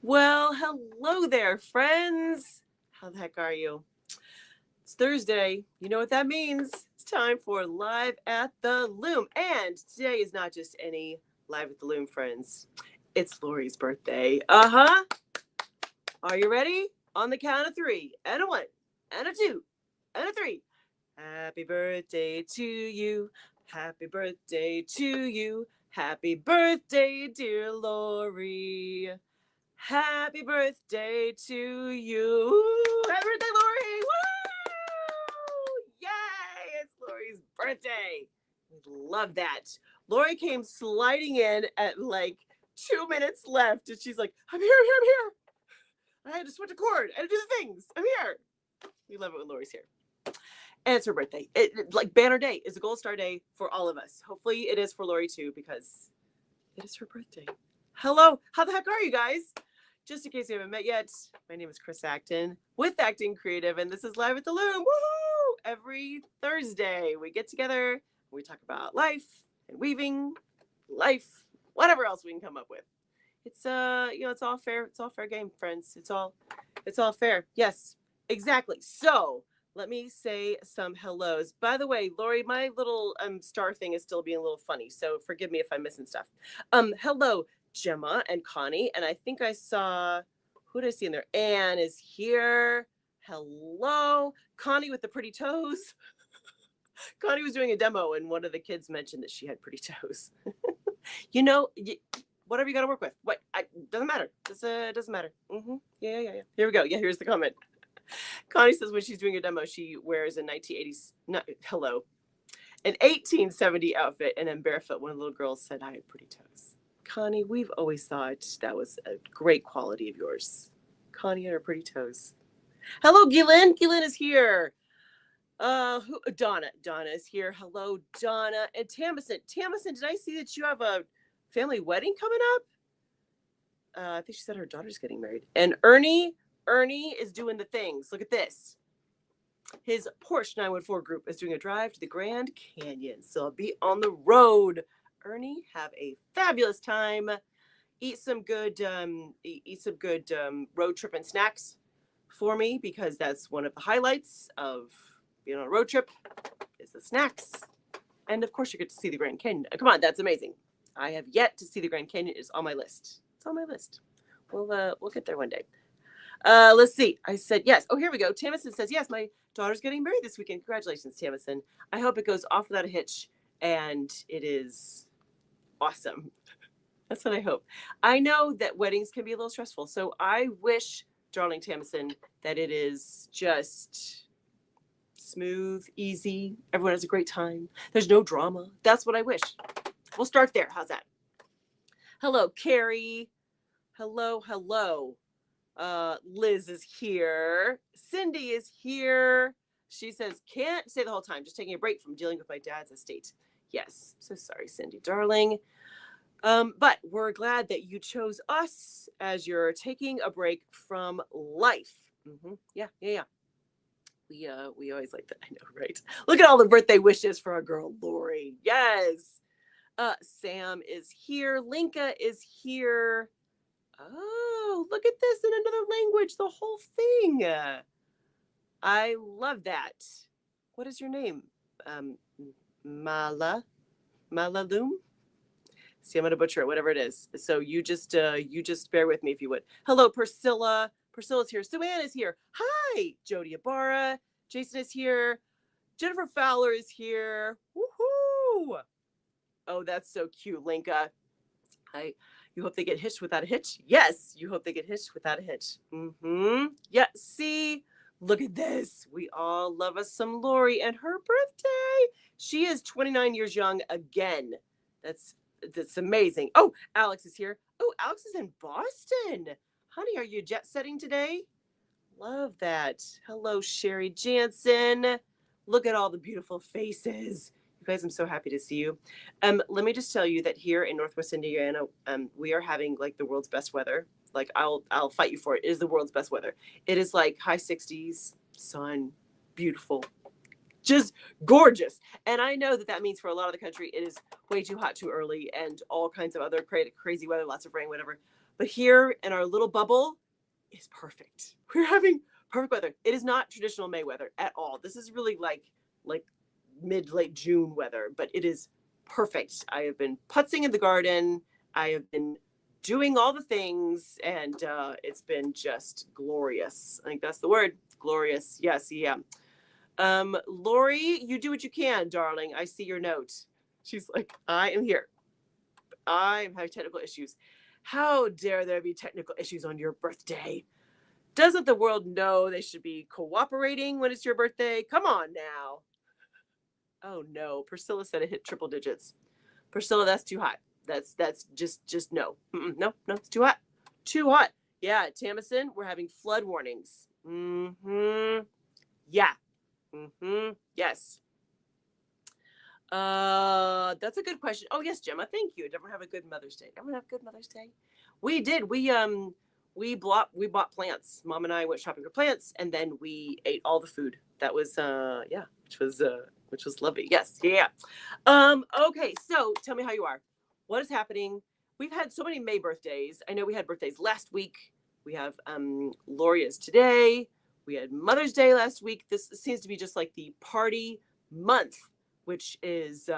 Well, hello there, friends. How the heck are you? It's Thursday. You know what that means. It's time for Live at the Loom. And today is not just any Live at the Loom, friends. It's Lori's birthday. Uh-huh. Are you ready? On the count of three. And a one. And a two. And a three. Happy birthday to you. Happy birthday to you. Happy birthday, dear Lori. Happy birthday to you. Happy birthday, Lori. Woo! Yay! It's Lori's birthday. We love that. Lori came sliding in at like 2 minutes left, and she's like, I'm here, I'm here, I'm here. I had to switch a cord. I had to do the things. I'm here. We love it when Lori's here. And it's her birthday. Like banner day is a gold star day for all of us. Hopefully it is for Lori too, because it is her birthday. Hello. How the heck are you guys? Just in case you haven't met yet, my name is Chris Acton with Acting Creative, and this is Live at the Loom. Woohoo! Every Thursday we get together and we talk about life and weaving, life, whatever else we can come up with. It's it's all fair. It's all fair game, friends. It's all fair. Yes, exactly. So let me say some hellos. By the way, Lori, my little star thing is still being a little funny, so forgive me if I'm missing stuff. Hello, Gemma and Connie, and I think I saw, who did I see in there? Anne is here. Hello, Connie with the pretty toes. Connie was doing a demo, and one of the kids mentioned that she had pretty toes. you know, whatever you got to work with. What? Doesn't matter. Doesn't matter. Yeah. Here we go. Yeah, here's the comment. Connie says when she's doing a demo, she wears a 1980s. An 1870 outfit, and then barefoot. One of the little girls said I had pretty toes. Connie, we've always thought that was a great quality of yours. Connie and her pretty toes. Hello, Gillen. Gillen is here. Donna. Donna is here. Hello, Donna. And Tamison. Tamison, did I see that you have a family wedding coming up? I think she said her daughter's getting married. And Ernie is doing the things. Look at this. His Porsche 914 group is doing a drive to the Grand Canyon. So I'll be on the road. Ernie, have a fabulous time. Eat some good road trip and snacks for me, because that's one of the highlights of being on a road trip is the snacks. And of course you get to see the Grand Canyon. Come on, that's amazing. I have yet to see the Grand Canyon. It's on my list. It's on my list. We'll get there one day. Let's see. I said yes. Oh, here we go. Tamison says yes. My daughter's getting married this weekend. Congratulations, Tamison. I hope it goes off without a hitch and it is awesome. That's what I hope. I know that weddings can be a little stressful, so I wish, darling Tamison, that it is just smooth, easy. Everyone has a great time. There's no drama. That's what I wish. We'll start there. How's that? Hello, Carrie. Hello. Liz is here. Cindy is here. She says, can't say the whole time, just taking a break from dealing with my dad's estate. Yes, so sorry, Cindy, darling. But we're glad that you chose us as you're taking a break from life. Yeah. We always like that. I know, right? Look at all the birthday wishes for our girl Lori. Yes. Sam is here. Linka is here. Oh, look at this in another language, the whole thing. I love that. What is your name? Mala Loom? See, I'm gonna butcher it, whatever it is. So you just bear with me if you would. Hello, Priscilla. Priscilla's here. Suanne is here. Hi, Jody Ibarra. Jason is here. Jennifer Fowler is here. Woohoo! Oh, that's so cute, Linka. You hope they get hitched without a hitch? Yes, you hope they get hitched without a hitch. Yeah, see? Look at this. We all love us some Lori and her birthday. She is 29 years young again. That's amazing. Oh, Alex is here. Oh, Alex is in Boston. Honey, are you jet setting today? Love that. Hello, Sherry Jansen. Look at all the beautiful faces. You guys, I'm so happy to see you. Let me just tell you that here in Northwest Indiana, we are having like the world's best weather. Like I'll fight you for it. It is the world's best weather. It is like high 60s, sun, beautiful, just gorgeous. And I know that means for a lot of the country, it is way too hot too early and all kinds of other crazy weather, lots of rain, whatever. But here in our little bubble is perfect. We're having perfect weather. It is not traditional May weather at all. This is really like late June weather, but it is perfect. I have been putzing in the garden. I have been doing all the things, and it's been just glorious. I think that's the word. Glorious. Yes. Yeah. Lori, you do what you can, darling. I see your note. She's like, I am here. I'm having technical issues. How dare there be technical issues on your birthday? Doesn't the world know they should be cooperating when it's your birthday? Come on now. Oh no, Priscilla said it hit triple digits. Priscilla, that's too hot. That's just no. No, it's too hot. Too hot. Yeah, Tamison, we're having flood warnings. Yeah. Yes. That's a good question. Oh yes, Gemma, thank you. Did everyone have a good Mother's Day? Everyone have a good Mother's Day? We did. We bought plants. Mom and I went shopping for plants, and then we ate all the food. That was which was lovely. Yes, yeah. Okay, so tell me how you are. What is happening? We've had so many May birthdays. I know we had birthdays last week. We have Loria's today. We had Mother's Day last week. This seems to be just like the party month, which is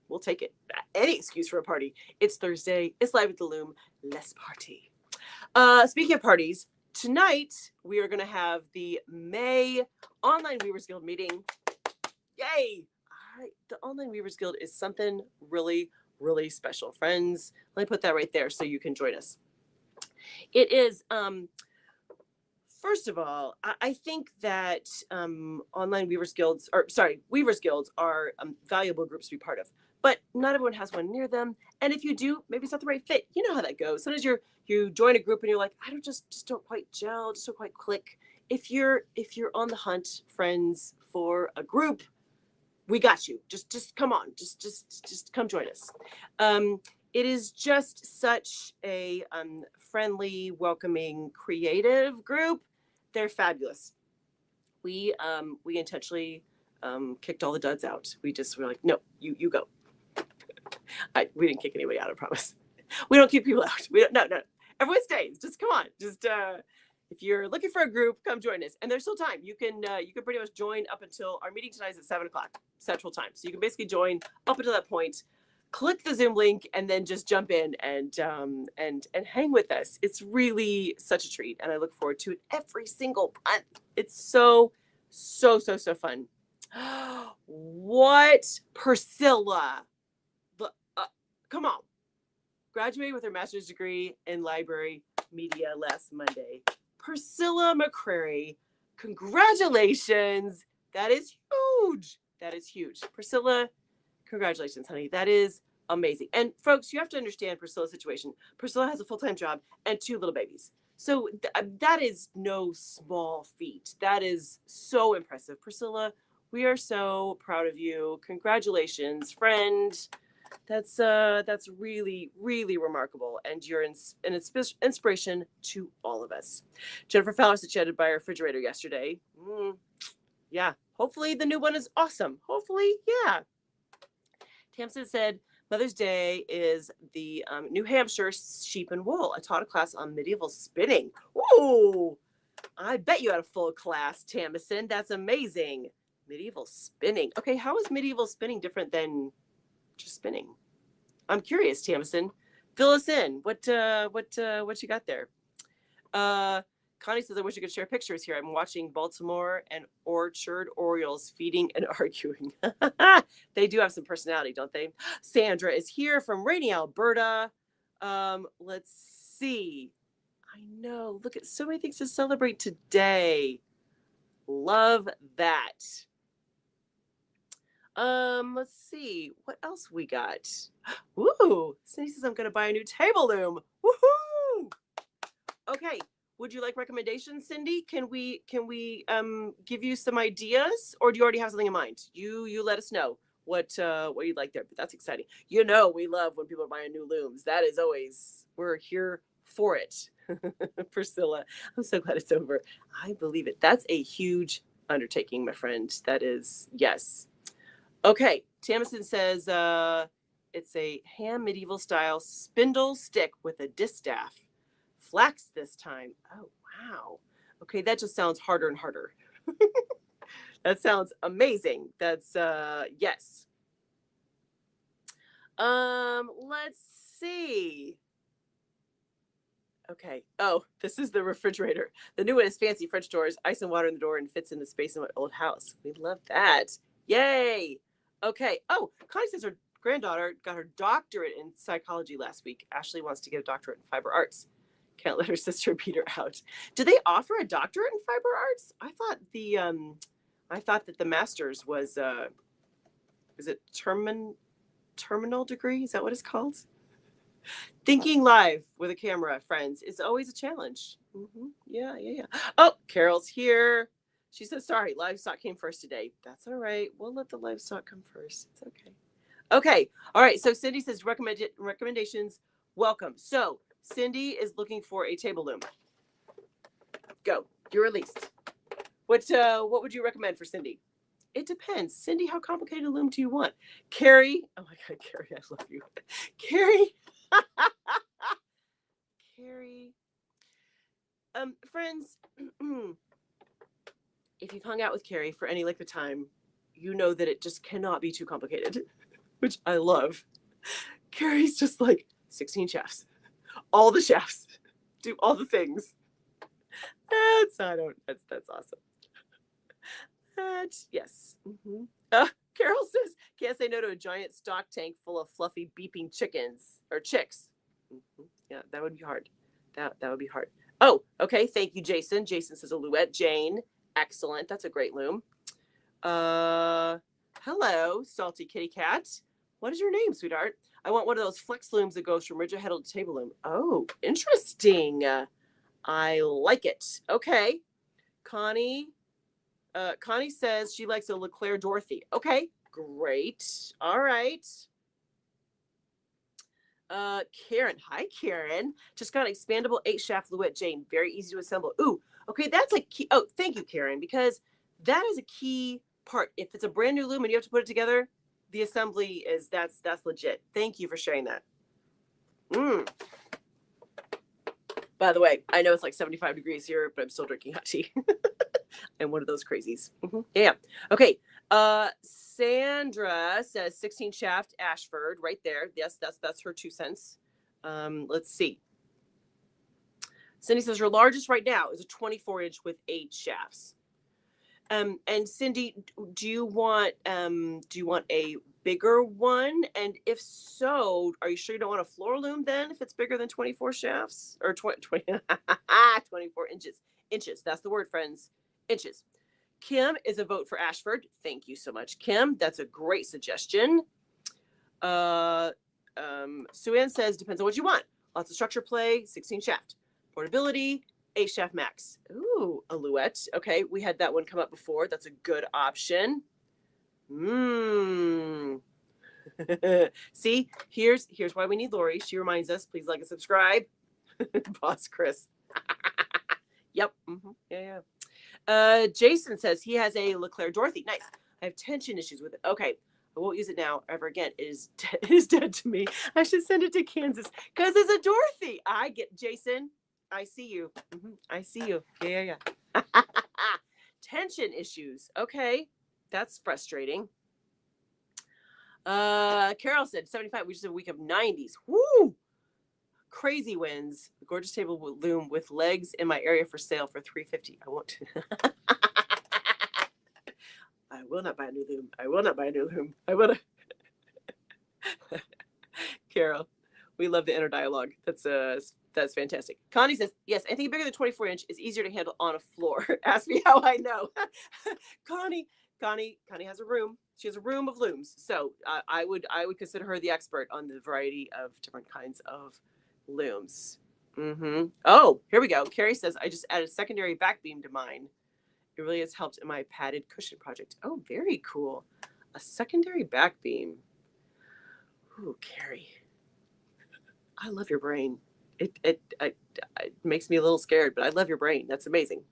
we'll take it. Any excuse for a party. It's Thursday. It's live at the Loom. Let's party. Speaking of parties, tonight we are going to have the May Online Weavers Guild meeting. Yay! All right, the Online Weavers Guild is something really, really special. Friends, let me put that right there so you can join us. It is, first of all, I think that online Weavers Guilds are valuable groups to be part of. But not everyone has one near them. And if you do, maybe it's not the right fit. You know how that goes. Sometimes you join a group and you're like, I don't quite gel, just don't quite click. If you're on the hunt, friends, for a group, we got you. Just come on. Just come join us. It is just such a friendly, welcoming, creative group. They're fabulous. We intentionally kicked all the duds out. We were like, no, you go. We didn't kick anybody out, I promise. We don't kick people out. No. Everyone stays. Just come on. Just if you're looking for a group, come join us. And there's still time. You can pretty much join up until our meeting tonight is at 7:00 Central Time. So you can basically join up until that point. Click the Zoom link and then just jump in and hang with us. It's really such a treat, and I look forward to it every single month. It's so fun. What? Priscilla? Come on. Graduated with her master's degree in library media last Monday. Priscilla McCrary, congratulations. That is huge. Priscilla, congratulations, honey. That is amazing. And folks, you have to understand Priscilla's situation. Priscilla has a full-time job and 2 little babies. So that is no small feat. That is so impressive. Priscilla, we are so proud of you. Congratulations, friend. That's really, really remarkable. And you're an inspiration to all of us. Jennifer Fowler said she had to buy a refrigerator yesterday. Yeah. Hopefully the new one is awesome. Hopefully, yeah. Tamsin said, Mother's Day is the New Hampshire sheep and wool. I taught a class on medieval spinning. Ooh, I bet you had a full class, Tamsin. That's amazing. Medieval spinning. Okay, how is medieval spinning different than just spinning? I'm curious, Tamsin. Fill us in. What you got there? Connie says, I wish I could share pictures here. I'm watching Baltimore and Orchard Orioles feeding and arguing. They do have some personality, don't they? Sandra is here from rainy Alberta. Let's see. I know. Look at so many things to celebrate today. Love that. Let's see. What else we got? Ooh, Cindy says I'm going to buy a new table loom. Woohoo! Okay. Would you like recommendations, Cindy? Can we give you some ideas, or do you already have something in mind? You let us know what you'd like there. But that's exciting. You know, we love when people are buying new looms. That is always, we're here for it. Priscilla, I'm so glad it's over. I believe it. That's a huge undertaking, my friend. That is, yes. Okay, Tamison says it's a ham medieval style spindle stick with a distaff. Flax this time. Oh, wow. Okay, that just sounds harder and harder. That sounds amazing. That's yes. Let's see. Okay. Oh, this is the refrigerator. The new one is fancy French doors, ice and water in the door, and fits in the space in my old house. We love that. Yay. Okay. Oh, Connie says her granddaughter got her doctorate in psychology last week. Ashley wants to get a doctorate in fiber arts. Can't let her sister beat her out. Do they offer a doctorate in fiber arts? I thought that the master's was is it terminal degree? Is that what it's called? Thinking live with a camera, friends, is always a challenge. Yeah. Oh, Carol's here. She says, sorry, livestock came first today. That's all right. We'll let the livestock come first. It's okay. Okay. All right. So Cindy says recommendations. Welcome. So Cindy is looking for a table loom. Go. You're released. What would you recommend for Cindy? It depends. Cindy, how complicated a loom do you want? Carrie. Oh my God, Carrie, I love you. Carrie. Carrie. Friends, if you've hung out with Carrie for any length of time, you know that it just cannot be too complicated, which I love. Carrie's just like 16 shafts. All the shafts. Do all the things. That's awesome. Yes. Carol says, can't say no to a giant stock tank full of fluffy beeping chickens or chicks. Yeah, that would be hard. That would be hard. Oh, okay. Thank you, Jason. Jason says Alouette. Jane, excellent. That's a great loom. Hello, salty kitty cat. What is your name, sweetheart? I want one of those flex looms that goes from ridge headle to table loom. Oh, interesting. I like it. Okay. Connie says she likes a Leclerc Dorothy. Okay, great. All right. Karen. Hi, Karen. Just got an expandable 8-shaft Louette Jane. Very easy to assemble. Ooh, okay, that's a key. Oh, thank you, Karen, because that is a key part. If it's a brand new loom and you have to put it together, the assembly is that's legit. Thank you for sharing that. By the way, I know it's like 75 degrees here, but I'm still drinking hot tea. I'm one of those crazies. Yeah. Okay. Sandra says 16 shaft Ashford right there. Yes, that's her 2 cents. Let's see. Cindy says her largest right now is a 24-inch with 8 shafts. And Cindy, do you want a bigger one? And if so, are you sure you don't want a floor loom then if it's bigger than 24 shafts or 24 inches? Inches. That's the word, friends. Inches. Kim is a vote for Ashford. Thank you so much, Kim. That's a great suggestion. Sue Ann says depends on what you want. Lots of structure play, 16 shaft. Portability, 8 shaft max. Ooh, Alouette. Okay, we had that one come up before. That's a good option. See, here's why we need Lori. She reminds us, please like and subscribe. Boss Chris. Yep. Yeah. Jason says he has a Leclerc Dorothy. Nice. I have tension issues with it. Okay. I won't use it now ever again. It is dead to me. I should send it to Kansas because it's a Dorothy. I get Jason. I see you. I see you. Yeah. Tension issues. Okay. That's frustrating. Carol said 75, which is a week of 90s. Woo! Crazy wins. A gorgeous table loom with legs in my area for sale for $350. I won't. I will not buy a new loom. I will not buy a new loom. I will not. Carol, we love the inner dialogue. That's fantastic. Connie says, yes, I think bigger than 24-inch is easier to handle on a floor. Ask me how I know. Connie has a room. She has a room of looms. So I would consider her the expert on the variety of different kinds of looms. Oh, here we go. Carrie says, I just added secondary back beam to mine. It really has helped in my padded cushion project. Oh, very cool. A secondary back beam. Ooh, Carrie. I love your brain. It makes me a little scared, but I love your brain. That's amazing.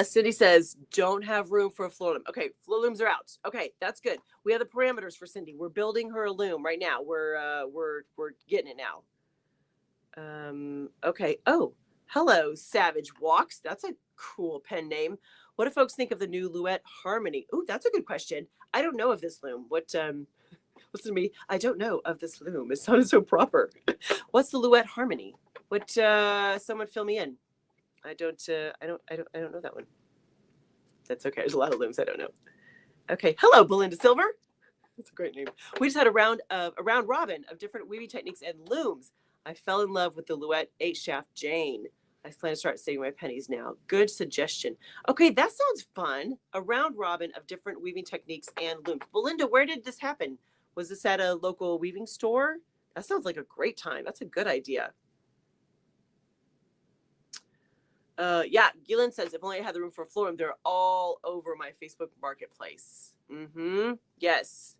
Cindy says, don't have room for a floor loom. Okay, floor looms are out. Okay, that's good. We have the parameters for Cindy. We're building her a loom right now. We're getting it now. Okay. Oh, hello, Savage Walks. That's a cool pen name. What do folks think of the new Luette Harmony? Ooh, that's a good question. I don't know of this loom. Listen to me. I don't know of this loom. It sounded so proper. What's the Luette Harmony? Someone fill me in. I don't know that one. That's okay. There's a lot of looms I don't know. Okay. Hello, Belinda Silver. That's a great name. We just had a round robin of different weaving techniques and looms. I fell in love with the Luette 8-shaft Jane. I plan to start saving my pennies now. Good suggestion. Okay, that sounds fun. A round robin of different weaving techniques and looms. Belinda, where did this happen? Was this at a local weaving store? That sounds like a great time. That's a good idea. Yeah, Gillen says, if only I had the room for a floor room, they're all over my Facebook marketplace. Yes.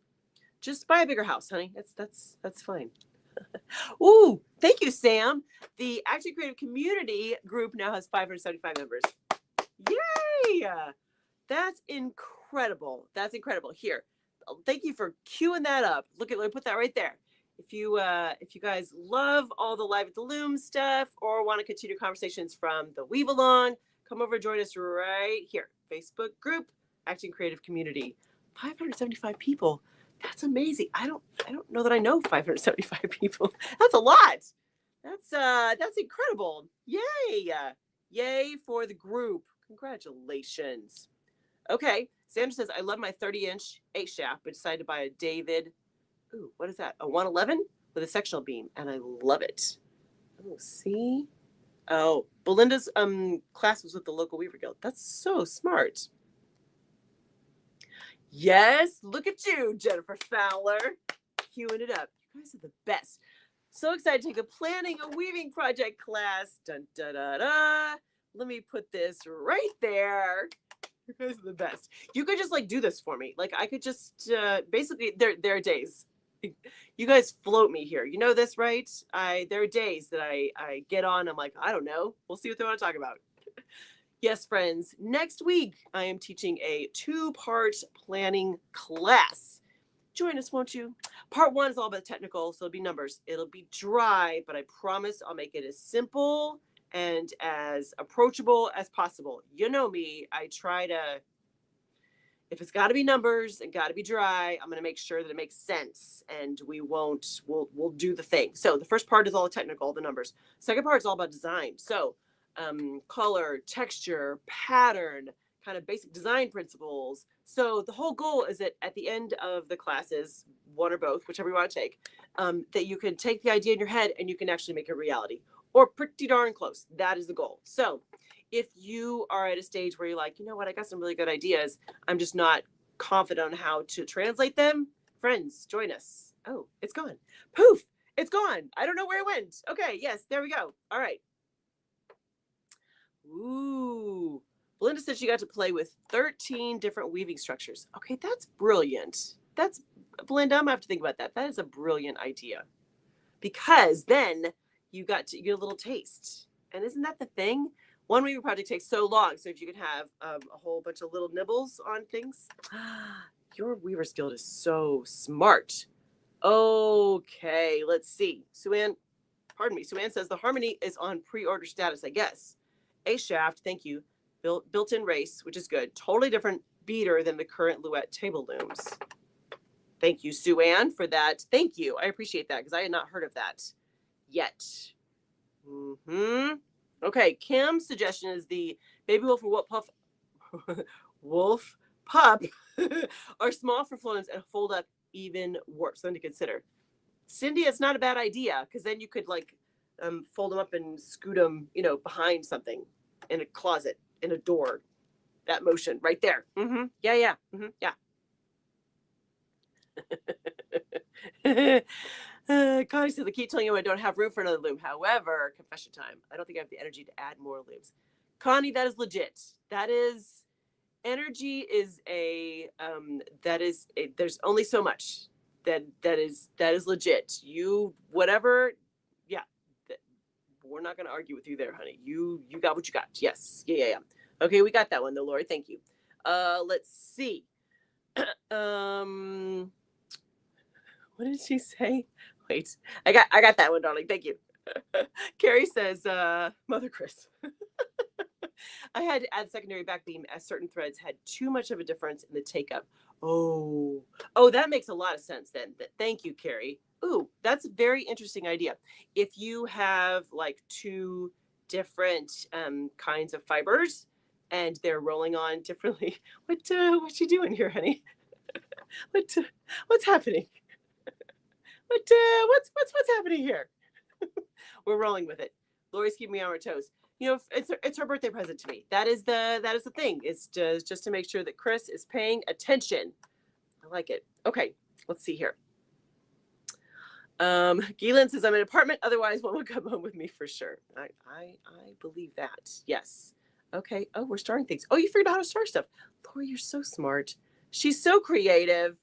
Just buy a bigger house, honey. That's fine. Ooh, thank you, Sam. The Action Creative Community group now has 575 members. Yay! That's incredible. That's incredible. Here, thank you for queuing that up. Let me put that right there. If you guys love all the Live at the Loom stuff or want to continue conversations from the Weave Along, come over and join us right here. Facebook group, Action Creative Community. 575 people. That's amazing. I don't know that I know 575 people. That's a lot. That's incredible. Yay. Yay for the group. Congratulations. Okay. Sandra says, I love my 30-inch 8-shaft, but decided to buy a David. Ooh, what is that? A 111 with a sectional beam, and I love it. Oh, see? Oh, Belinda's class was with the local Weaver Guild. That's so smart. Yes, look at you, Jennifer Fowler, queuing it up. You guys are the best. So excited to take the Planning a Weaving Project class. Dun, da, da, da. Let me put this right there. You guys are the best. You could just do this for me. I could just basically there are days. You guys float me here. You know this, right? There are days that I get on. I'm like, I don't know. We'll see what they want to talk about. Yes, friends, next week I am teaching a 2-part planning class. Join us, won't you? Part 1 is all about technical, so it'll be numbers. It'll be dry, but I promise I'll make it as simple and as approachable as possible. You know me, I try to, if it's got to be numbers and got to be dry, I'm going to make sure that it makes sense and we'll do the thing. So the first part is all the technical, the numbers. Second part is all about design. So color, texture, pattern, kind of basic design principles. So the whole goal is that at the end of the classes, one or both, whichever you want to take, that you can take the idea in your head and you can actually make it reality, or pretty darn close. That is the goal. So if you are at a stage where you're like, you know what, I got some really good ideas, I'm just not confident on how to translate them, friends, join us. Oh, it's gone. Poof, it's gone. I don't know where it went. Okay, yes, there we go. All right. Ooh, Belinda said she got to play with 13 different weaving structures. Okay, that's brilliant. Belinda, I'm gonna have to think about that. That is a brilliant idea, because then you get a little taste. And isn't that the thing? One weaving project takes so long. So if you can have a whole bunch of little nibbles on things, your Weaver's Guild is so smart. Okay, let's see. Suanne says the Harmony is on pre-order status, I guess. A shaft, thank you. Built-in race, which is good. Totally different beater than the current Luette table looms. Thank you, Suanne, for that. Thank you. I appreciate that because I had not heard of that yet. Okay, Kim's suggestion is the Baby Wolf and Wolf Pup are small for flow and fold up even worse. Something to consider. Cindy, it's not a bad idea because then you could fold them up and scoot them, behind something in a closet, in a door. That motion right there. Yeah. Connie says, I keep telling you I don't have room for another loom. However, confession time, I don't think I have the energy to add more looms. Connie, that is legit. Energy is there's only so much that is legit. We're not going to argue with you there, honey. You got what you got. Yes. Yeah. Okay, we got that one though, Lori. Thank you. Let's see. What did she say? Wait, I got that one, darling. Thank you. Carrie says, Mother Chris. I had to add secondary backbeam as certain threads had too much of a difference in the take up. Oh, that makes a lot of sense then. Thank you, Carrie. Ooh, that's a very interesting idea. If you have like two different kinds of fibers and they're rolling on differently, what you doing here, honey? What's happening? What's happening here? We're rolling with it. Lori's keeping me on her toes. You know, it's her birthday present to me. That is the thing. It's just to make sure that Chris is paying attention. I like it. Okay, let's see here. Gielan says I'm in an apartment. Otherwise, one would come home with me for sure. I believe that. Yes. Okay. Oh, we're starting things. Oh, you figured out how to start stuff. Lori, you're so smart. She's so creative.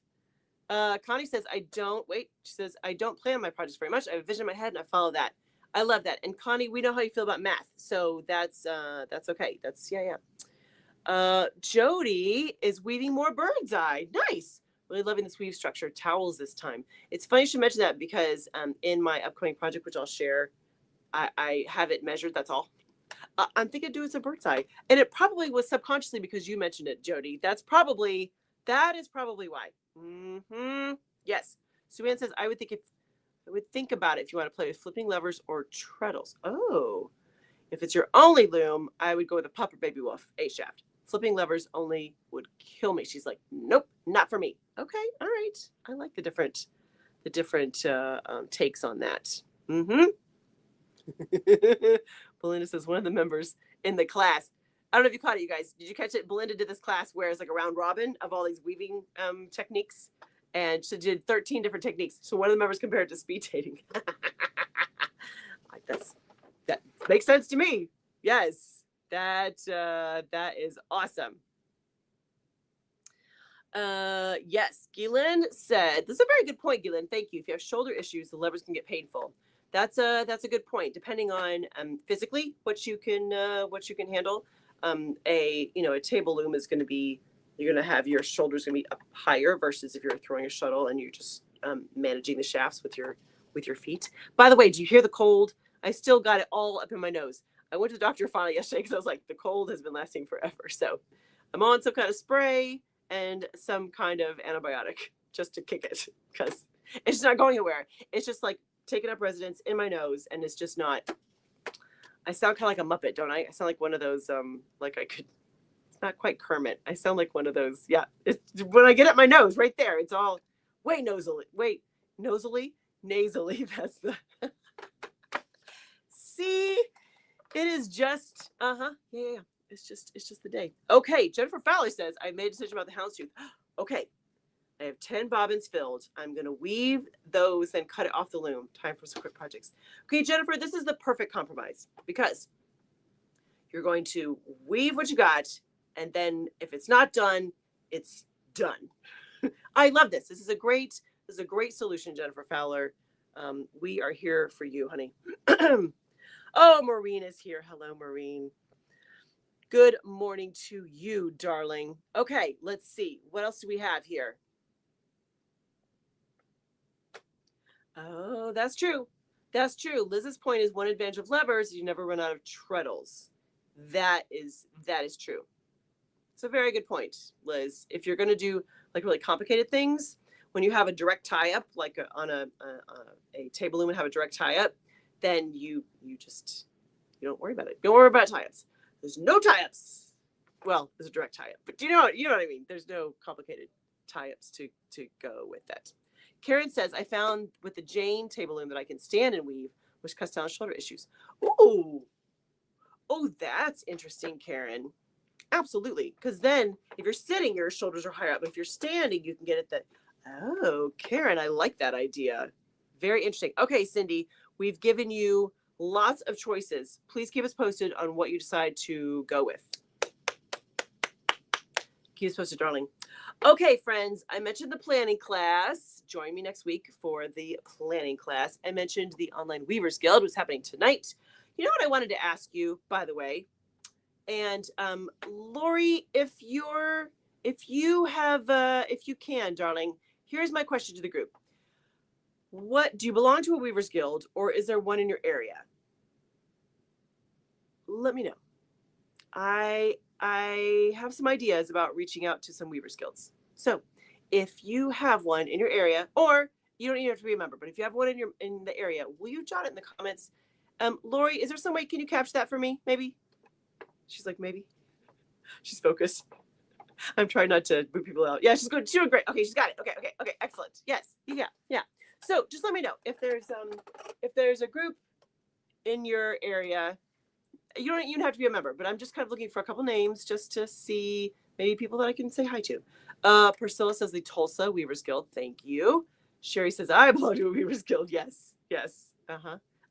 Connie says She says I don't plan my projects very much. I have a vision in my head and I follow that. I love that. And Connie, we know how you feel about math, so that's okay. That's yeah. Jody is weaving more bird's eye. Nice. Really loving this weave structure. Towels this time. It's funny you should mention that because in my upcoming project, which I'll share, I have it measured. That's all. I'm thinking do it a bird's eye, and it probably was subconsciously because you mentioned it, Jody. That is probably why. Mm-hmm. Yes. Sue Ann says I would think about it if you want to play with flipping levers or treadles. Oh, if it's your only loom, I would go with a pup or baby wolf 8-shaft. Flipping levers only would kill me. She's like, nope, not for me. Okay, all right. I like the different takes on that. Mm-hmm. Belinda says one of the members in the class. I don't know if you caught it, you guys. Did you catch it? Belinda did this class where it's like a round robin of all these weaving techniques. And she did 13 different techniques. So one of the members compared to speed dating. Like this. That makes sense to me. Yes. That is awesome. Yes, Gielan said, this is a very good point, Gielan. Thank you. If you have shoulder issues, the levers can get painful. That's a good point. Depending on physically what you can handle. A table loom is going to be, you're going to have your shoulders going to be up higher versus if you're throwing a shuttle and you're just managing the shafts with your feet. By the way, do you hear the cold? I still got it all up in my nose. I went to Dr. Fana yesterday because I was like, the cold has been lasting forever. So I'm on some kind of spray and some kind of antibiotic just to kick it because it's just not going anywhere. It's just like taking up residence in my nose, and it's just not. I sound kind of like a Muppet, don't I? I sound like one of those it's not quite Kermit. I sound like one of those. Yeah, when I get up my nose right there, it's all nasally. That's the see. It is just yeah. It's just the day. Okay, Jennifer Fowler says I made a decision about the houndstooth. Okay, I have 10 bobbins filled. I'm gonna weave those and cut it off the loom. Time for some quick projects. Okay, Jennifer, this is the perfect compromise because you're going to weave what you got, and then if it's not done, it's done. I love this. This is a great solution, Jennifer Fowler. We are here for you, honey. Oh, Maureen is here. Hello, Maureen. Good morning to you, darling. Okay, let's see. What else do we have here? Oh, that's true. That's true. Liz's point is one advantage of levers, you never run out of treadles. That is true. It's a very good point, Liz. If you're going to do like really complicated things, when you have a direct tie-up, like on a table loom and have a direct tie-up, then you don't worry about it. Don't worry about tie-ups. There's no tie-ups. Well, there's a direct tie-up, but you know what I mean. There's no complicated tie-ups to go with that. Karen says, I found with the Jane table loom that I can stand and weave, which cuts down shoulder issues. Oh, that's interesting, Karen. Absolutely. Because then if you're sitting, your shoulders are higher up. But if you're standing, you can get at the, oh, Karen, I like that idea. Very interesting. Okay, Cindy, we've given you lots of choices. Please keep us posted on what you decide to go with. Keep us posted, darling. Okay, friends, I mentioned the planning class. Join me next week for the planning class. I mentioned the Online Weavers Guild was happening tonight. You know what I wanted to ask you, by the way? And Lori, if you can, darling, here's my question to the group. What do you belong to a Weavers Guild, or is there one in your area? Let me know. I have some ideas about reaching out to some Weavers Guilds. So if you have one in your area, or you don't even have to be a member, but if you have one in the area, will you jot it in the comments? Lori, is there some way, can you capture that for me? Maybe? She's like, maybe. She's focused. I'm trying not to boot people out. Yeah, she's good. She's doing great. Okay, she's got it. Okay, excellent. Yes, yeah. So just let me know if there's a group in your area. You don't even have to be a member, but I'm just kind of looking for a couple names just to see maybe people that I can say hi to. Priscilla says the Tulsa Weavers Guild. Thank you. Sherry says I belong to a Weavers Guild. Yes.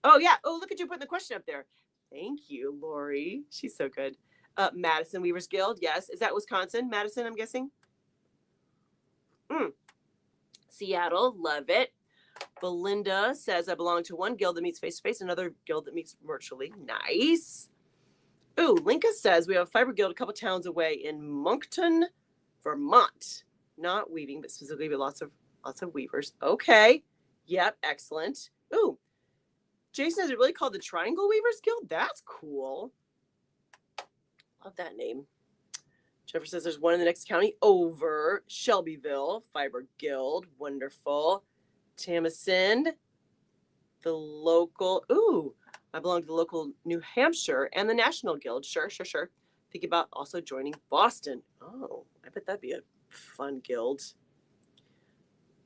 Oh yeah. Oh, look at you putting the question up there. Thank you, Lori. She's so good. Madison Weavers Guild. Yes. Is that Wisconsin? Madison, I'm guessing. Seattle. Love it. Belinda says I belong to one guild that meets face-to-face, another guild that meets virtually. Nice. Ooh, Linka says we have a fiber guild a couple towns away in Moncton, Vermont. Not weaving, but specifically with lots of weavers. Okay. Yep, excellent. Ooh. Jason, is it really called the Triangle Weavers Guild? That's cool. Love that name. Jennifer says there's one in the next county over. Shelbyville, Fiber Guild. Wonderful. Tamison, the local. Ooh, I belong to the local New Hampshire and the National Guild. Sure. Think about also joining Boston. Oh, I bet that'd be a fun guild.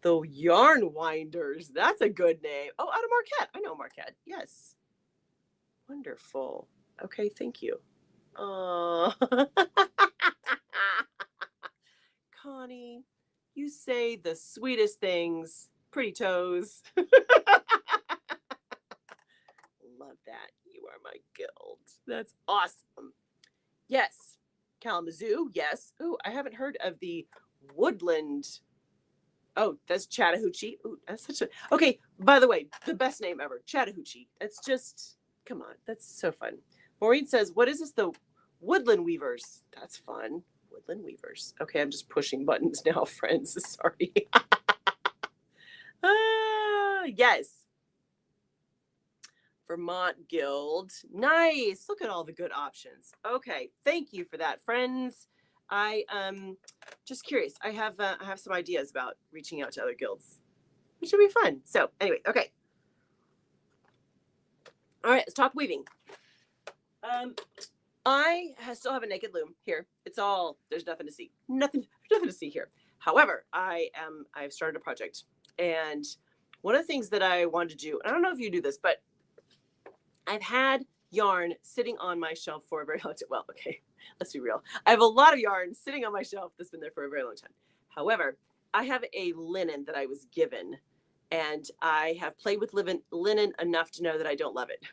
The Yarn Winders. That's a good name. Oh, out of Marquette. I know Marquette. Yes. Wonderful. Okay, thank you. Connie, you say the sweetest things. Pretty toes. Love that. You are my guild. That's awesome. Yes. Kalamazoo. Yes. Ooh, I haven't heard of the Woodland. Oh, that's Chattahoochee. Ooh, that's such a. Okay, by the way, the best name ever. Chattahoochee. That's just. Come on. That's so fun. Maureen says, what is this? The Woodland Weavers. That's fun. Woodland Weavers. Okay, I'm just pushing buttons now, friends. Sorry. Yes. Vermont Guild. Nice. Look at all the good options. Okay. Thank you for that, friends. I just curious. I have some ideas about reaching out to other guilds, which will be fun. So anyway, okay. All right, let's talk weaving. I still have a naked loom here. It's all, there's nothing to see. Nothing to see here. However, I've started a project. And one of the things that I wanted to do, I don't know if you do this, but I've had yarn sitting on my shelf for a very long time. Well, okay, let's be real. I have a lot of yarn sitting on my shelf that's been there for a very long time. However, I have a linen that I was given, and I have played with linen enough to know that I don't love it.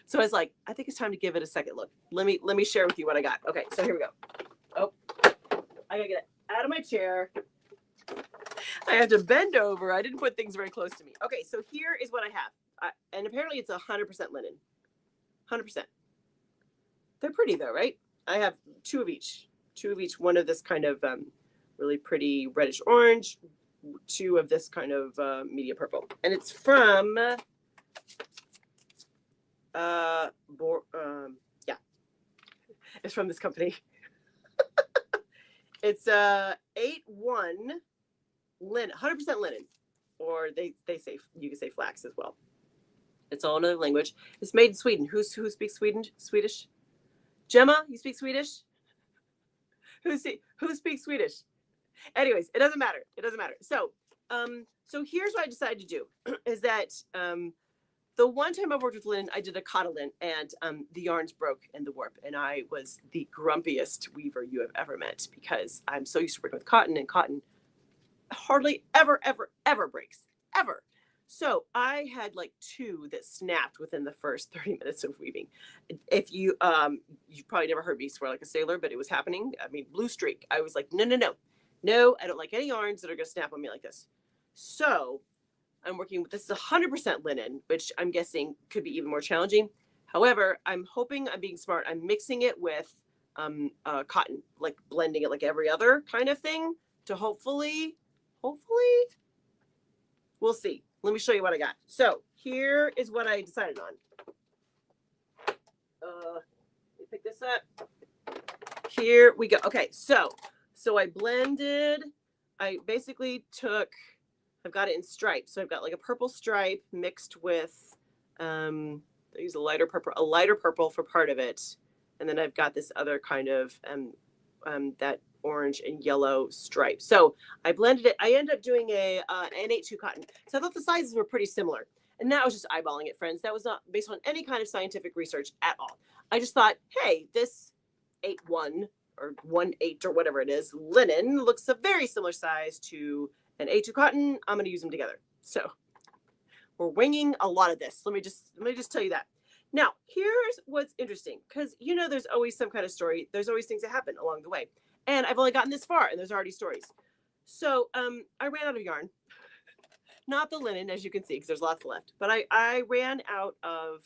So I was like, I think it's time to give it a second look. Let me share with you what I got. Okay, so here we go. Oh, I gotta get it out of my chair. I have to bend over. I didn't put things very close to me. Okay, so here is what I have. And apparently it's 100% linen. 100%. They're pretty though, right? I have two of each. One of this kind of really pretty reddish orange. Two of this kind of medium purple. And it's from... it's from this company. It's 8-1 linen, 100% linen, or they say you can say flax as well. It's all another language. It's made in Sweden. Who speaks Swedish? Gemma, you speak Swedish? Who speaks Swedish? Anyways, it doesn't matter. So here's what I decided to do is that the one time I worked with linen, I did a cotton, and the yarns broke in the warp, and I was the grumpiest weaver you have ever met because I'm so used to working with cotton, and cotton hardly ever breaks, ever. So I had like two that snapped within the first 30 minutes of weaving. If you've probably never heard me swear like a sailor, but it was happening. I mean, blue streak. I was like, no, I don't like any yarns that are going to snap on me like this. So I'm working with, this is 100% linen, which I'm guessing could be even more challenging. However, I'm hoping I'm being smart. I'm mixing it with cotton, like blending it like every other kind of thing to hopefully, we'll see. Let me show you what I got. So here is what I decided on. Let me pick this up. Here we go. Okay, so I blended. I basically took. I've got it in stripes. So I've got like a purple stripe mixed with. I use a lighter purple for part of it, and then I've got this other kind of that orange and yellow stripe. So I blended it. I ended up doing a N82 cotton. So I thought the sizes were pretty similar. And that was just eyeballing it, friends. That was not based on any kind of scientific research at all. I just thought, hey, this 8-1 or 1-8 or whatever it is, linen looks a very similar size to an A2 cotton. I'm going to use them together. So we're winging a lot of this. Let me just tell you that. Now, here's what's interesting, because there's always some kind of story. There's always things that happen along the way. And I've only gotten this far, and there's already stories. So I ran out of yarn. Not the linen, as you can see, because there's lots left. But I ran out of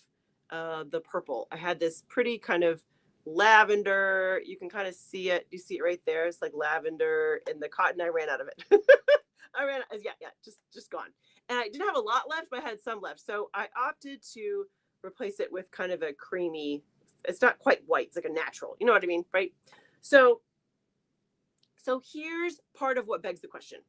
the purple. I had this pretty kind of lavender. You can kind of see it. You see it right there. It's like lavender. And the cotton, I ran out of it. Just gone. And I didn't have a lot left, but I had some left. So I opted to replace it with kind of a creamy, it's not quite white. It's like a natural, you know what I mean? Right? So here's part of what begs the question.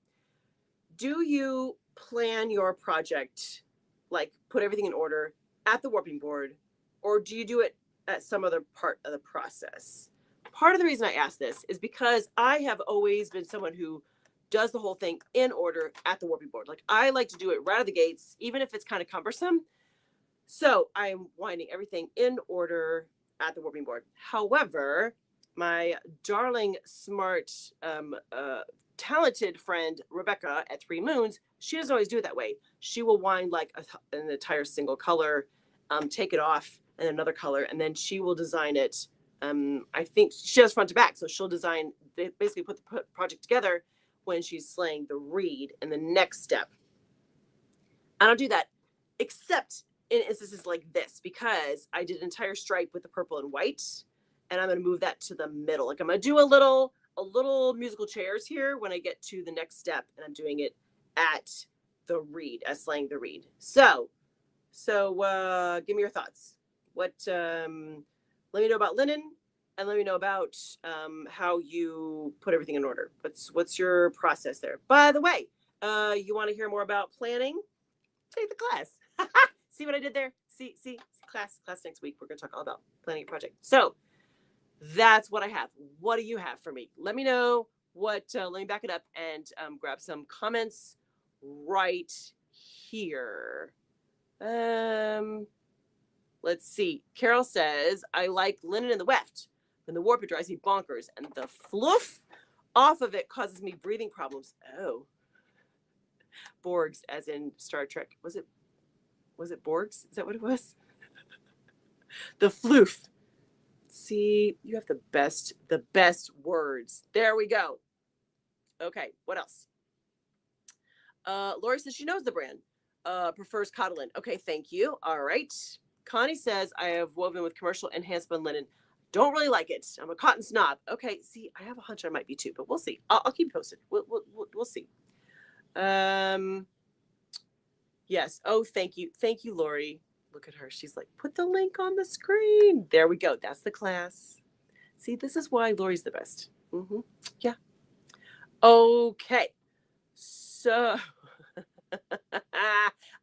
Do you plan your project, like put everything in order at the warping board, or do you do it at some other part of the process? Part of the reason I ask this is because I have always been someone who does the whole thing in order at the warping board. Like I like to do it right out of the gates, even if it's kind of cumbersome. So I'm winding everything in order at the warping board. However, my darling, smart, talented friend, Rebecca at 3 Moons, she doesn't always do it that way. She will wind like an entire single color, take it off and another color, and then she will design it. I think she does front to back. So she'll basically put the project together when she's slaying the reed in the next step. I don't do that, except in instances like this, because I did an entire stripe with the purple and white, and I'm going to move that to the middle. Like I'm going to do a little musical chairs here when I get to the next step, and I'm doing it at the reed, as slaying the reed. So give me your thoughts. Let me know about linen, and let me know about how you put everything in order. What's your process there? By the way, you want to hear more about planning? Take the class. See what I did there? See, class next week. We're going to talk all about planning a project. So that's what I have. What do you have for me? Let me know what, let me back it up and grab some comments right here. Let's see. Carol says, I like linen in the weft. When the warp, it drives me bonkers. And the fluff off of it causes me breathing problems. Oh. Borgs, as in Star Trek. Was it Borgs? Is that what it was? The floof. See, you have the best words. There we go. Okay, what else? Lori says she knows the brand. Prefers cotton. Okay, thank you. All right. Connie says I have woven with commercial and hand spun linen. Don't really like it. I'm a cotton snob. Okay, see, I have a hunch I might be too, but we'll see. I'll keep posted. We'll see. Yes. Oh, thank you, Lori. Look at her. She's like, put the link on the screen. There we go. That's the class. See, this is why Lori's the best. Mm-hmm. Yeah. Okay. So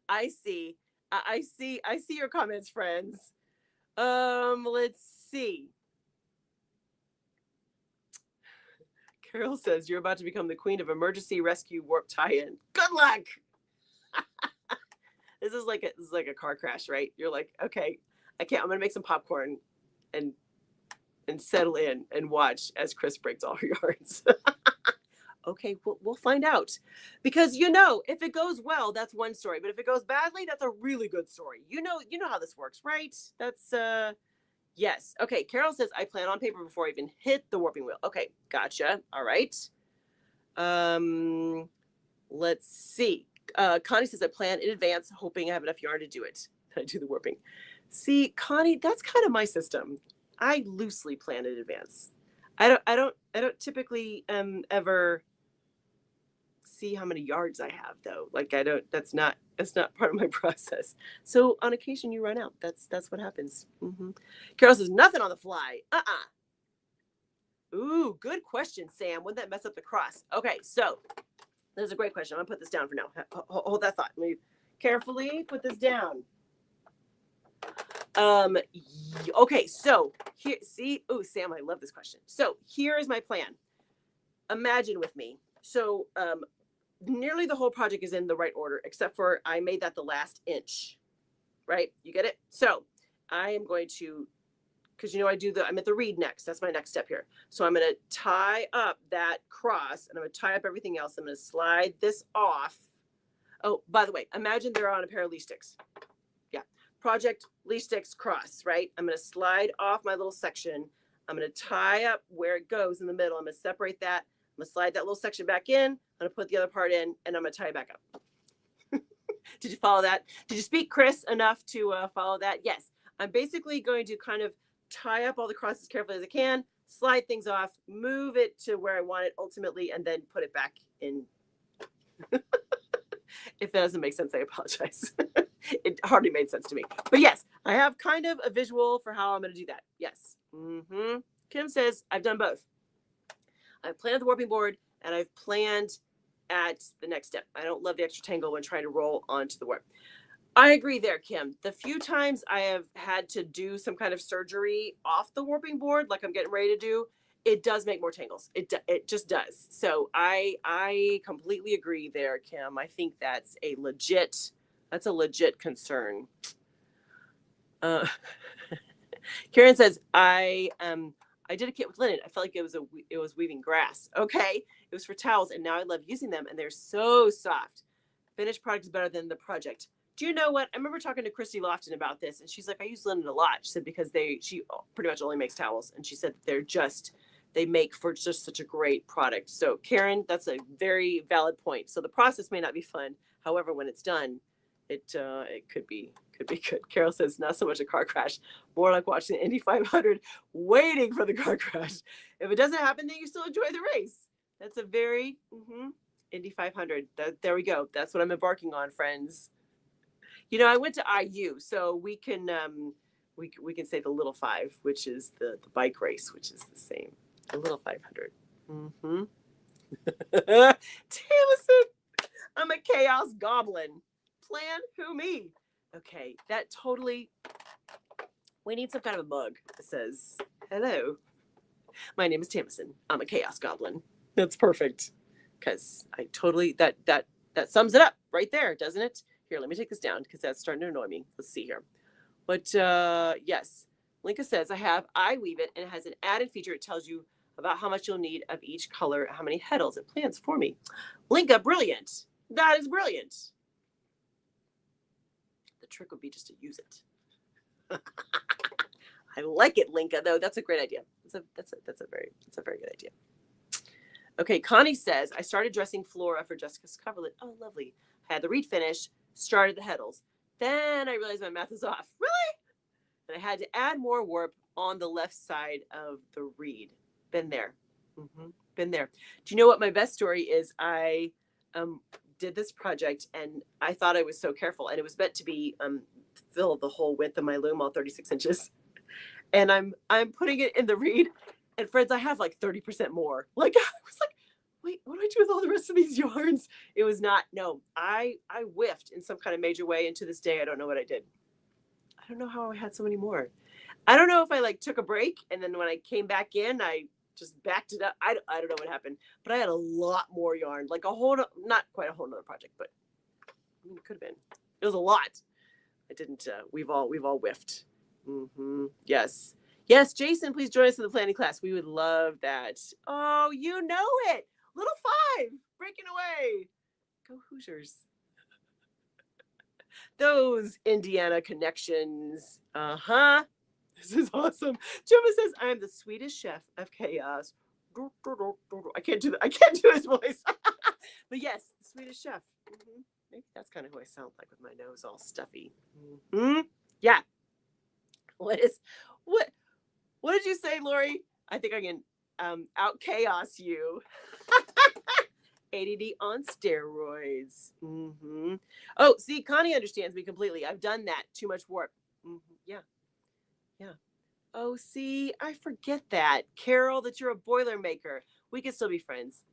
I see your comments, friends. Let's see. Carol says you're about to become the queen of emergency rescue warp tie-in. Good luck. This is like a car crash, right? You're like, okay, I'm gonna make some popcorn and settle in and watch as Chris breaks all her yards. Okay, we'll find out. Because if it goes well, that's one story. But if it goes badly, that's a really good story. You know how this works, right? That's yes. Okay, Carol says I plan on paper before I even hit the warping wheel. Okay, gotcha. All right. Let's see. Connie says I plan in advance, hoping I have enough yarn to do it. I do the warping. See, Connie, that's kind of my system. I loosely plan in advance. I don't typically ever see how many yards I have though. Like I don't. That's not part of my process. So on occasion you run out. That's what happens. Carol says nothing on the fly. Ooh, good question, Sam. Wouldn't that mess up the cross? Okay, so this is a great question. I'm gonna put this down for now. Hold that thought. Let me carefully put this down. Okay, so here, see, oh, Sam, I love this question. So here is my plan. Imagine with me. So nearly the whole project is in the right order, except for I made that the last inch, right? You get it? So I am going to, because I'm at the reed next. That's my next step here. So I'm going to tie up that cross and I'm going to tie up everything else. I'm going to slide this off. Oh, by the way, imagine they're on a pair of leash sticks. Yeah. Project leash sticks cross, right? I'm going to slide off my little section. I'm going to tie up where it goes in the middle. I'm going to separate that. I'm going to slide that little section back in. I'm going to put the other part in and I'm going to tie it back up. Did you follow that? Did you speak Chris enough to follow that? Yes. I'm basically going to kind of tie up all the crosses carefully as I can, slide things off, move it to where I want it ultimately, and then put it back in. If that doesn't make sense, I apologize. It hardly made sense to me. But yes, I have kind of a visual for how I'm going to do that. Yes. Kim says, I've done both. I've planned the warping board and I've planned at the next step. I don't love the extra tangle when trying to roll onto the warp. I agree there, Kim. The few times I have had to do some kind of surgery off the warping board, like I'm getting ready to do, it does make more tangles. It just does. So I completely agree there, Kim. I think that's a legit concern. Karen says, I did a kit with linen. I felt like it was weaving grass. Okay. It was for towels and now I love using them and they're so soft. Finished product is better than the project. Do you know what? I remember talking to Christy Lofton about this and she's like, I use linen a lot. She said, because she pretty much only makes towels. And she said, they make for just such a great product. So Karen, that's a very valid point. So the process may not be fun. However, when it's done, it could be good. Carol says, not so much a car crash, more like watching the Indy 500, waiting for the car crash. If it doesn't happen, then you still enjoy the race. That's a very Indy 500. There we go. That's what I'm embarking on, friends. I went to IU, so we can say the little 5, which is the bike race, which is the same. The little 500. Tamison, I'm a chaos goblin. Plan who me? Okay, that totally. We need some kind of a mug that says, "Hello, my name is Tamison. I'm a chaos goblin." That's perfect, because I totally that sums it up right there, doesn't it? Here, let me take this down because that's starting to annoy me. Let's see here. But yes, Linka says I weave it and it has an added feature. It tells you about how much you'll need of each color, how many petals it plans for me. Linka, brilliant. That is brilliant. The trick would be just to use it. I like it, Linka, though. That's a great idea. That's a very good idea. Okay, Connie says, I started dressing Flora for Jessica's coverlet. Oh, lovely. I had the reed finished, started the heddles. Then I realized my math was off. Really? And I had to add more warp on the left side of the reed. Been there. Been there. Do you know what my best story is? I did this project and I thought I was so careful, and it was meant to be fill the whole width of my loom, all 36 inches. And I'm putting it in the reed, and friends, I have like 30% more. Like I was like, wait, what do I do with all the rest of these yarns? It was not. No, I whiffed in some kind of major way, and to this day I don't know what I did. I don't know how I had so many more. I don't know if I like took a break and then when I came back in I just backed it up. I don't know what happened, but I had a lot more yarn, like not quite a whole nother project, but it could have been. It was a lot. I didn't. We've all whiffed. Yes. Jason, please join us in the planning class. We would love that. Oh, you know it. Little 5 breaking away. Go Hoosiers. Those Indiana connections. This is awesome. Gemma says, I am the Swedish chef of chaos. I can't do his voice. But yes, the Swedish chef. Maybe that's kind of who I sound like with my nose all stuffy. Yeah. what what did you say, Lori? I think I can out chaos you. ADD on steroids. Mm-hmm. Oh, see, Connie understands me completely. I've done that. Too much warp. Mm-hmm. Yeah. Yeah. Oh, see, I forget that. Carol, that you're a Boilermaker. We can still be friends.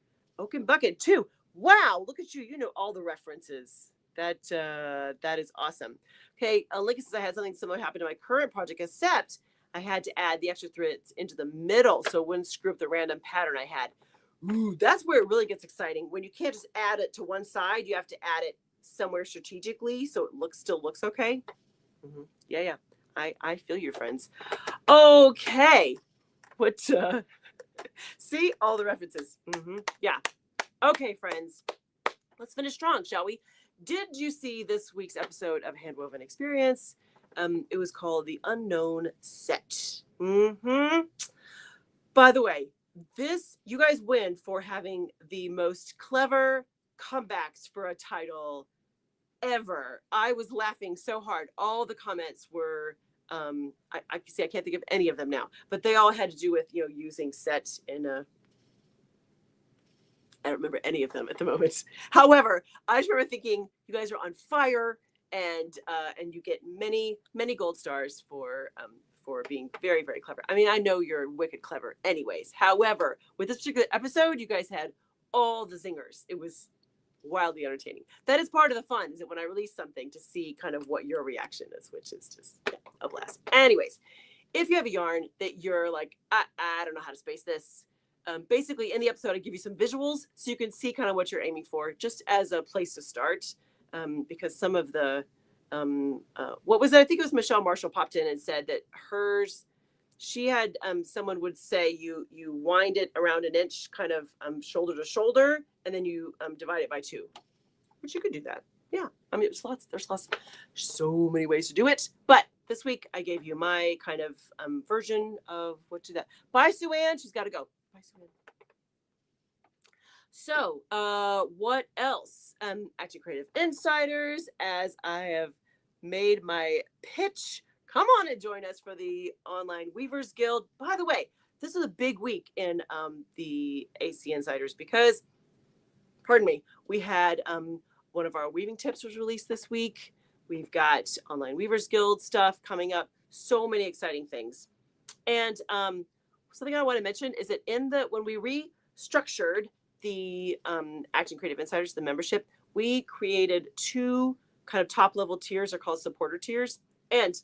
Oak and Bucket, too. Wow, look at you. You know all the references. That is awesome. Okay, Lincoln says I had something similar happen to my current project, except I had to add the extra threads into the middle so it wouldn't screw up the random pattern I had. Ooh, that's where it really gets exciting. When you can't just add it to one side, you have to add it somewhere strategically so it still looks okay. Mm-hmm. Yeah, yeah. I feel you, friends. Okay. What? See all the references. Mm-hmm. Yeah. Okay, friends. Let's finish strong, shall we? Did you see this week's episode of Handwoven Experience? It was called The Unknown Set. Mm-hmm. By the way, you guys win for having the most clever comebacks for a title ever. I was laughing so hard. All the comments were I can't think of any of them now, but they all had to do with using set in a. I don't remember any of them at the moment. However, I just remember thinking you guys are on fire, and you get many gold stars for being very, very clever. I mean, I know you're wicked clever, anyways. However, with this particular episode, you guys had all the zingers. It was wildly entertaining. That is part of the fun, is that when I release something to see kind of what your reaction is, which is just a blast. Anyways, if you have a yarn that you're like, I don't know how to space this, basically in the episode I give you some visuals so you can see kind of what you're aiming for, just as a place to start, because some of the what was it? I think it was Michelle Marshall popped in and said that hers, she had someone would say you wind it around an inch, kind of shoulder to shoulder, and then you divide it by 2, which you could do that. Yeah, I mean, there's so many ways to do it. But this week I gave you my kind of version of what to do that. Bye, Sue Ann. She's got to go. Bye, Sue Ann. So, what else? Acting Creative Insiders, as I have made my pitch, come on and join us for the Online Weavers Guild. By the way, this is a big week in the AC Insiders because, pardon me, we had one of our weaving tips was released this week. We've got Online Weavers Guild stuff coming up. So many exciting things. And something I want to mention is that when we restructured the Acting Creative Insiders, the membership, we created 2 kind of top level tiers. Are called supporter tiers. And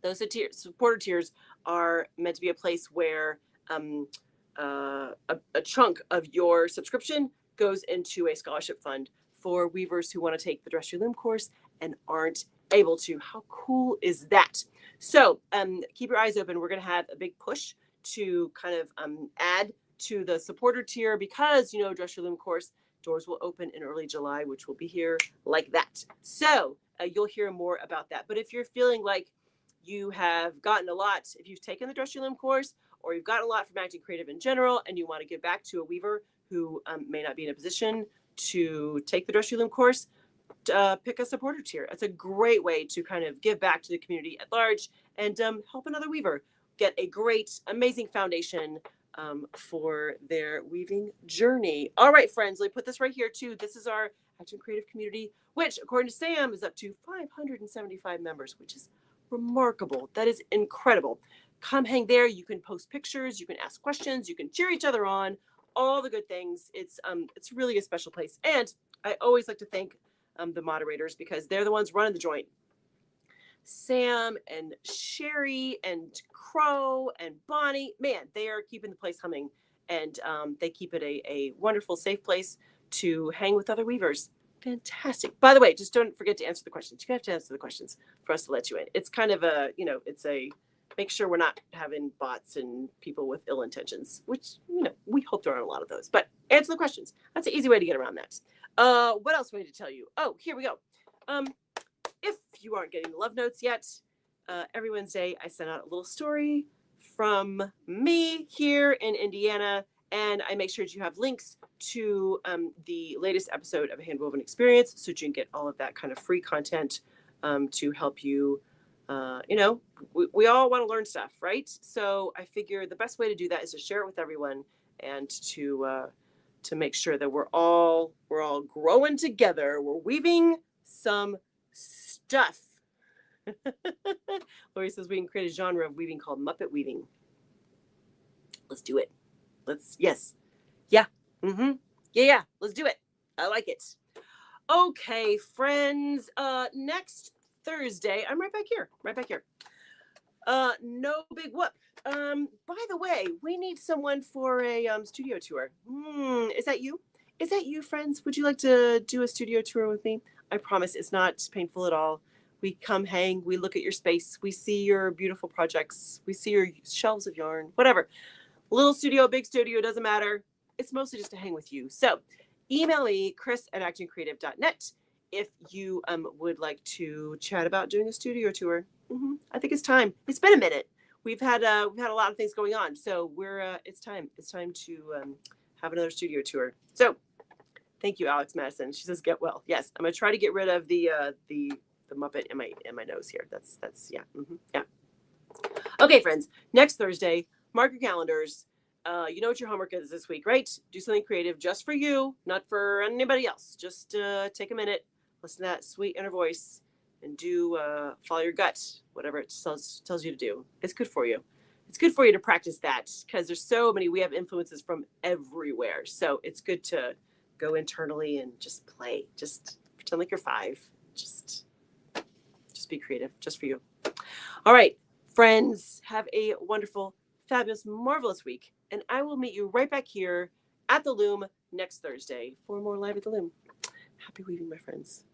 those supporter tiers are meant to be a place where a chunk of your subscription goes into a scholarship fund for weavers who want to take the Dress Your Loom course and aren't able to. How cool is that? So keep your eyes open. We're going to have a big push to kind of add to the supporter tier because, Dress Your Loom course doors will open in early July, which will be here like that. So you'll hear more about that. But if you're feeling like you have gotten a lot, if you've taken the Dress Your Loom course, or you've gotten a lot from Acting Creative in general, and you want to give back to a weaver who may not be in a position to take the Dress Your Loom course, pick a supporter tier. It's a great way to kind of give back to the community at large and help another weaver get a great, amazing foundation for their weaving journey. All right, friends, let me put this right here too. This is our Acting Creative community, which according to Sam is up to 575 members, which is remarkable. That is incredible. Come hang there. You can post pictures, you can ask questions, you can cheer each other on, all the good things. It's really a special place. And I always like to thank the moderators because they're the ones running the joint. Sam and Sherry and Crow and Bonnie, man, they are keeping the place humming, and they keep it a wonderful, safe place to hang with other weavers. Fantastic. By the way, just don't forget to answer the questions. You have to answer the questions for us to let you in. It's kind of it's a make sure we're not having bots and people with ill intentions, which, we hope there aren't a lot of those. But answer the questions. That's an easy way to get around that. What else do I need to tell you? Oh, here we go. If you aren't getting the love notes yet, every Wednesday I send out a little story from me here in Indiana, and I make sure that you have links to the latest episode of A Handwoven Experience so that you can get all of that kind of free content to help you You know, we all want to learn stuff, right? So I figure the best way to do that is to share it with everyone and to make sure that we're all growing together. We're weaving some stuff. Lori says we can create a genre of weaving called Muppet weaving. Let's do it. Yes. Yeah. Mm-hmm. Yeah. Let's do it. I like it. Okay, friends. Next Thursday, I'm right back here. No big whoop. By the way, we need someone for a studio tour. Is that you? Is that you, friends? Would you like to do a studio tour with me? I promise it's not painful at all. We come hang, we look at your space, we see your beautiful projects, we see your shelves of yarn, whatever. Little studio, big studio, doesn't matter. It's mostly just to hang with you. So email me, chris@actingcreative.net, if you would like to chat about doing a studio tour. I think it's time. It's been a minute. We've had a lot of things going on, so it's time. It's time to have another studio tour. So thank you, Alex Madison. She says get well. Yes, I'm gonna try to get rid of the Muppet in my nose here. That's yeah. Yeah. Okay, friends. Next Thursday, mark your calendars. You know what your homework is this week, right? Do something creative just for you, not for anybody else. Just take a minute, listen to that sweet inner voice, and do follow your gut, whatever it tells you to do. It's good for you. It's good for you to practice that because there's so many. We have influences from everywhere, so it's good to go internally and just play. Just pretend like you're 5. Just be creative, just for you. All right, friends, have a wonderful, fabulous, marvelous week. And I will meet you right back here at the Loom next Thursday for more Live at the Loom. Happy weaving, my friends.